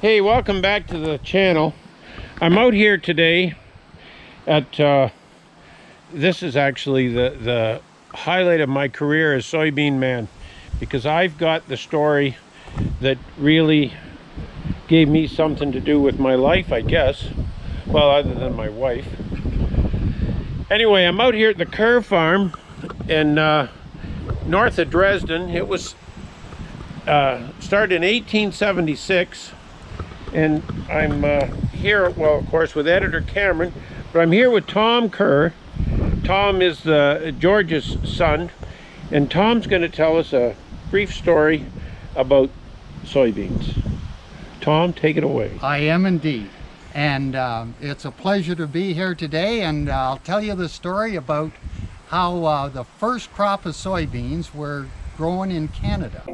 Hey, welcome back to the channel. I'm out here today at this is actually the highlight of my career as soybean man, because I've got the story that really gave me something to do with my life, I guess. Well, other than my wife. Anyway, I'm out here at the Kerr farm in north of Dresden. It was started in 1876. And I'm here, well, of course, with editor Cameron, but I'm here with Tom Kerr. Tom is George's son, and Tom's going to tell us a brief story about soybeans. Tom, take it away. I am indeed, and it's a pleasure to be here today, and I'll tell you the story about how the first crop of soybeans were grown in Canada.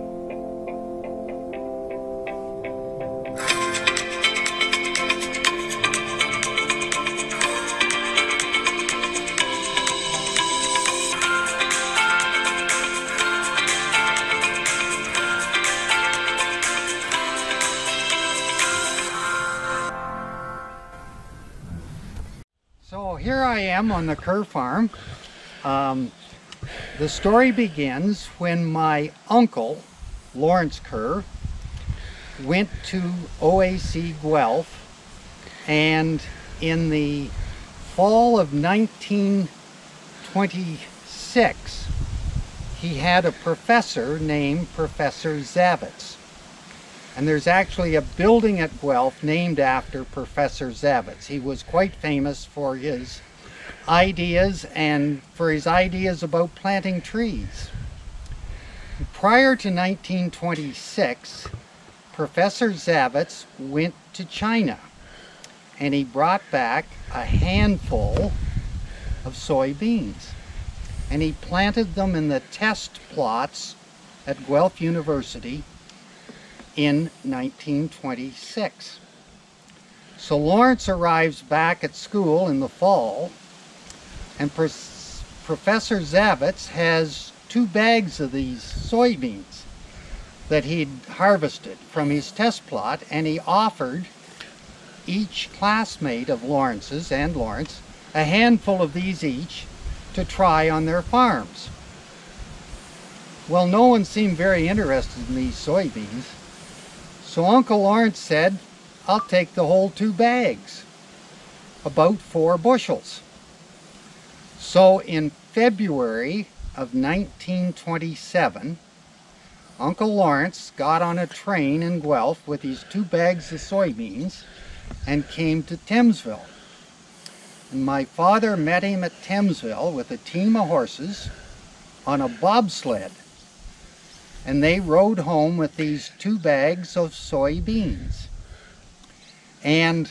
So here I am on the Kerr farm. The story begins when my uncle, Lawrence Kerr, went to OAC Guelph, and in the fall of 1926, he had a professor named Professor Zavitz. And there's actually a building at Guelph named after Professor Zavitz. He was quite famous for his ideas and for his ideas about planting trees. Prior to 1926, Professor Zavitz went to China, and he brought back a handful of soybeans. And he planted them in the test plots at Guelph University in 1926. So Lawrence arrives back at school in the fall, and Professor Zavitz has 2 bags of these soybeans that he'd harvested from his test plot, and he offered each classmate of Lawrence's and Lawrence a handful of these each to try on their farms. Well, no one seemed very interested in these soybeans. So Uncle Lawrence said, I'll take the whole 2 bags, about 4 bushels. So in February of 1927, Uncle Lawrence got on a train in Guelph with his 2 bags of soybeans and came to Thamesville. And my father met him at Thamesville with a team of horses on a bobsled. And they rode home with these 2 bags of soybeans. And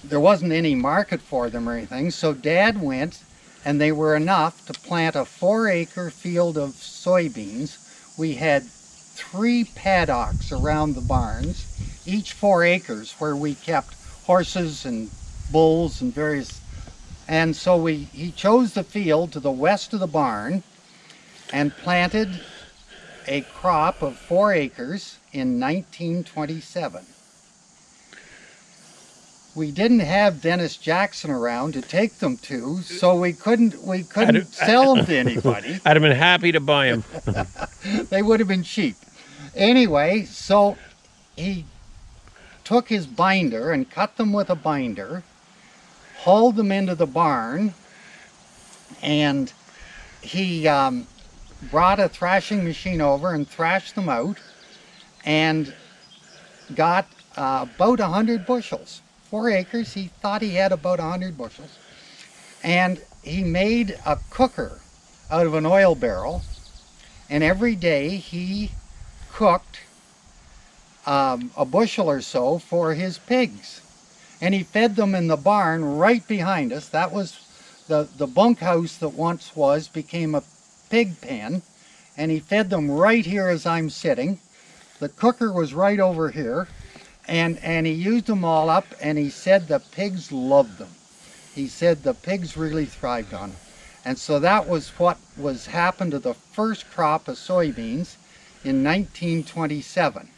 there wasn't any market for them or anything, so Dad went, and they were enough to plant a 4-acre field of soybeans. We had 3 paddocks around the barns, each 4 acres, where we kept horses and bulls and various. And so he chose the field to the west of the barn and planted a crop of 4 acres in 1927. We didn't have Dennis Jackson around to take them to, so we couldn't sell them to anybody. I'd have been happy to buy them. They would have been cheap. Anyway, so he took his binder and cut them with a binder, hauled them into the barn, and he brought a thrashing machine over and thrashed them out, and got about 100 bushels. 4 acres, he thought he had about 100 bushels. And he made a cooker out of an oil barrel, and every day he cooked a bushel or so for his pigs. And he fed them in the barn right behind us. That was the bunkhouse that once was, became a pig pen, and he fed them right here as I'm sitting. The cooker was right over here, and he used them all up, and he said the pigs loved them. He said the pigs really thrived on them. And so that was what happened to the first crop of soybeans in 1927.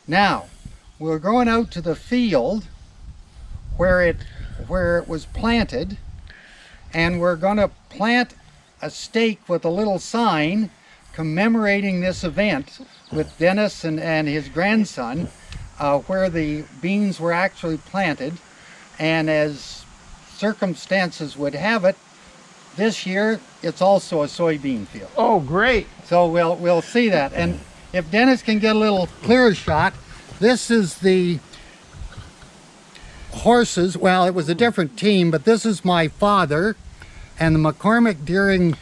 Now, we're going out to the field where it was planted, and we're going to plant a stake with a little sign commemorating this event with Dennis and his grandson, where the beans were actually planted. And as circumstances would have it, this year it's also a soybean field. Oh, great. So we'll see that. And if Dennis can get a little clearer shot, this is the horses. Well, it was a different team, but this is my father and the McCormick Deering.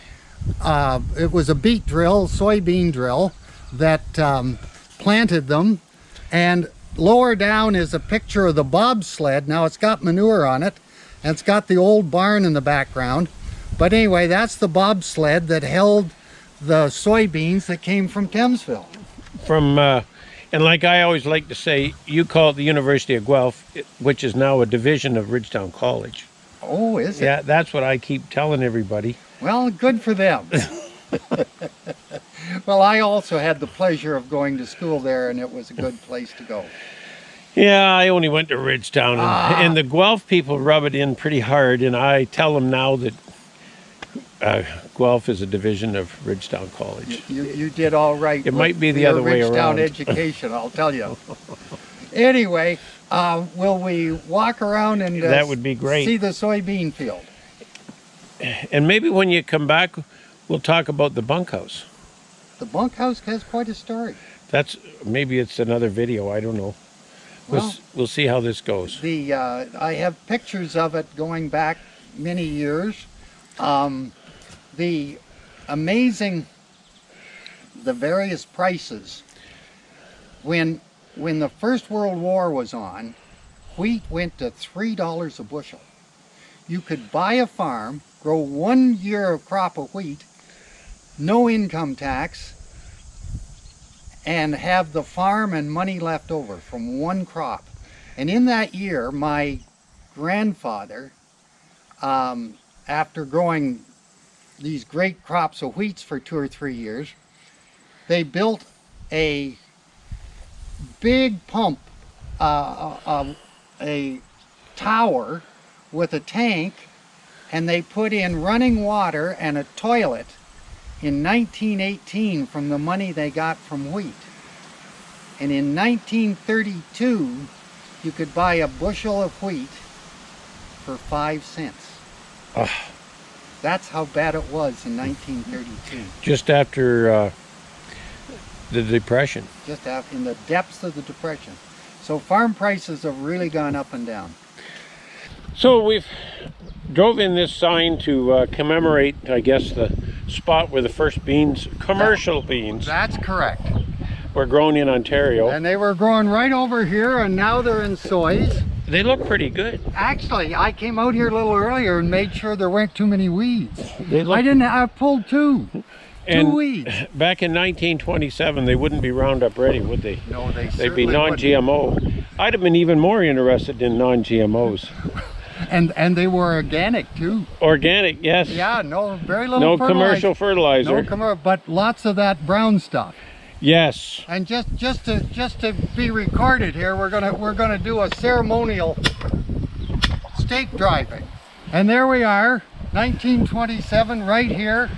It was a beet drill, soybean drill, that planted them. And lower down is a picture of the bobsled. Now it's got manure on it, and it's got the old barn in the background. But anyway, that's the bobsled that held the soybeans that came from Thamesville. And like I always like to say, you call it the University of Guelph, which is now a division of Ridgetown College. Oh, is it? Yeah, that's what I keep telling everybody. Well, good for them. Well, I also had the pleasure of going to school there, and it was a good place to go. Yeah, I only went to Ridgetown, and the Guelph people rub it in pretty hard, and I tell them now that Guelph is a division of Ridgetown College. You did all right. It might be the other way around. Ridgetown education, I'll tell you. Anyway, will we walk around and that would be great. See the soybean field? And maybe when you come back, we'll talk about the bunkhouse. The bunkhouse has quite a story. Maybe it's another video. I don't know. We'll see how this goes. I have pictures of it going back many years. The various prices. When the First World War was on, wheat went to $3 a bushel. You could buy a farm, grow 1 year of crop of wheat, no income tax, and have the farm and money left over from one crop. And in that year, my grandfather, after growing these great crops of wheats for 2 or 3 years, they built a big pump, a tower with a tank, and they put in running water and a toilet in 1918 from the money they got from wheat. And in 1932, you could buy a bushel of wheat for 5 cents. That's how bad it was in 1932. Just after the Depression. Just after, in the depths of the Depression. So farm prices have really gone up and down. So we've drove in this sign to commemorate, I guess, the spot where the first beans, commercial beans, That's correct. were grown in Ontario. And they were growing right over here, and now they're in soys. They look pretty good. Actually, I came out here a little earlier and made sure there weren't too many weeds. I pulled two weeds. Back in 1927, they wouldn't be Roundup ready, would they? No, they'd be non-GMO. I'd have been even more interested in non-GMOs. And they were organic too. Organic, yes. Yeah, very little no commercial fertilizer. But lots of that brown stuff. Yes. And just to be recorded here, we're gonna do a ceremonial stake driving. And there we are, 1927, right here,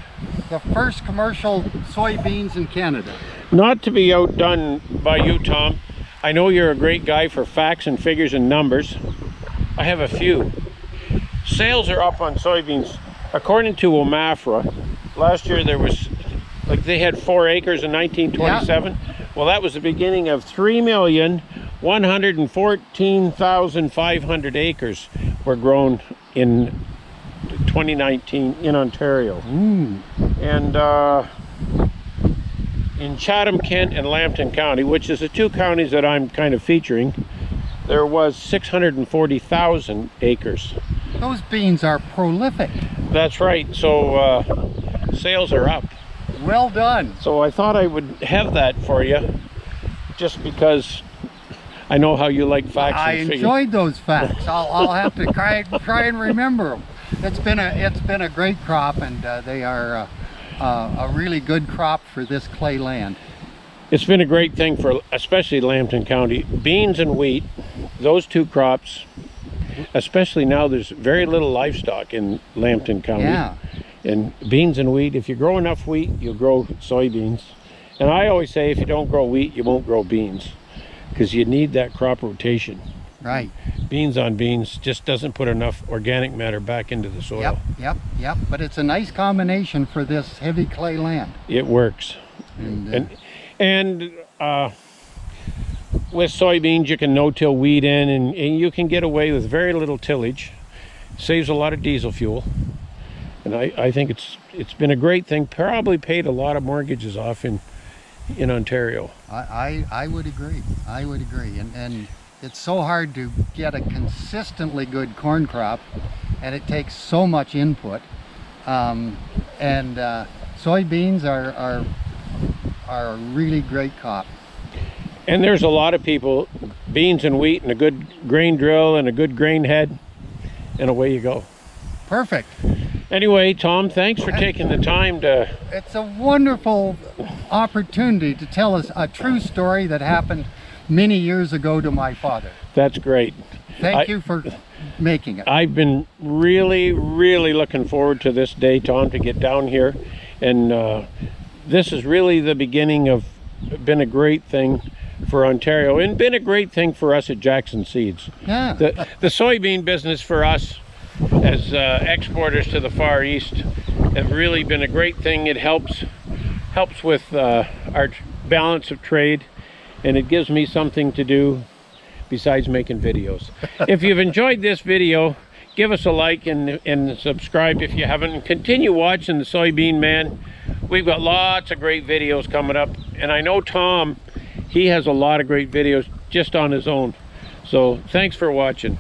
the first commercial soybeans in Canada. Not to be outdone by you, Tom, I know you're a great guy for facts and figures and numbers. I have a few. Sales are up on soybeans. According to OMAFRA, last year there was, they had 4 acres in 1927. Yeah. Well, that was the beginning of 3,114,500 acres were grown in 2019 in Ontario. And in Chatham, Kent, and Lambton County, which is the 2 counties that I'm kind of featuring, there was 640,000 acres. Those beans are prolific. That's right. So sales are up. Well done. So I thought I would have that for you, just because I know how you like facts and figures. I enjoyed those facts. I'll have to try and remember them. It's been a great crop, and they are a really good crop for this clay land. It's been a great thing for especially Lambton County. Beans and wheat, those two crops, especially now there's very little livestock in Lambton County. Yeah. And beans and wheat, if you grow enough wheat, you'll grow soybeans. And I always say if you don't grow wheat, you won't grow beans, because you need that crop rotation. Right. Beans on beans just doesn't put enough organic matter back into the soil. Yep. But it's a nice combination for this heavy clay land. It works. And with soybeans, you can no-till weed in, and you can get away with very little tillage. Saves a lot of diesel fuel. And I think it's been a great thing. Probably paid a lot of mortgages off in Ontario. I would agree. I would agree. And it's so hard to get a consistently good corn crop, and it takes so much input. Soybeans are a really great crop. And there's a lot of people, beans and wheat and a good grain drill and a good grain head, and away you go. Perfect. Anyway, Tom, thanks for taking the time to... It's a wonderful opportunity to tell us a true story that happened many years ago to my father. That's great. Thank you for making it. I've been really, really looking forward to this day, Tom, to get down here. And this is really the beginning of, been a great thing for Ontario, and been a great thing for us at Jackson Seeds. Yeah. The soybean business for us as exporters to the Far East have really been a great thing. It helps with our balance of trade, and it gives me something to do besides making videos. If you've enjoyed this video, give us a like and subscribe if you haven't, and continue watching the Soybean Man. We've got lots of great videos coming up, and I know Tom, he has a lot of great videos just on his own. So thanks for watching.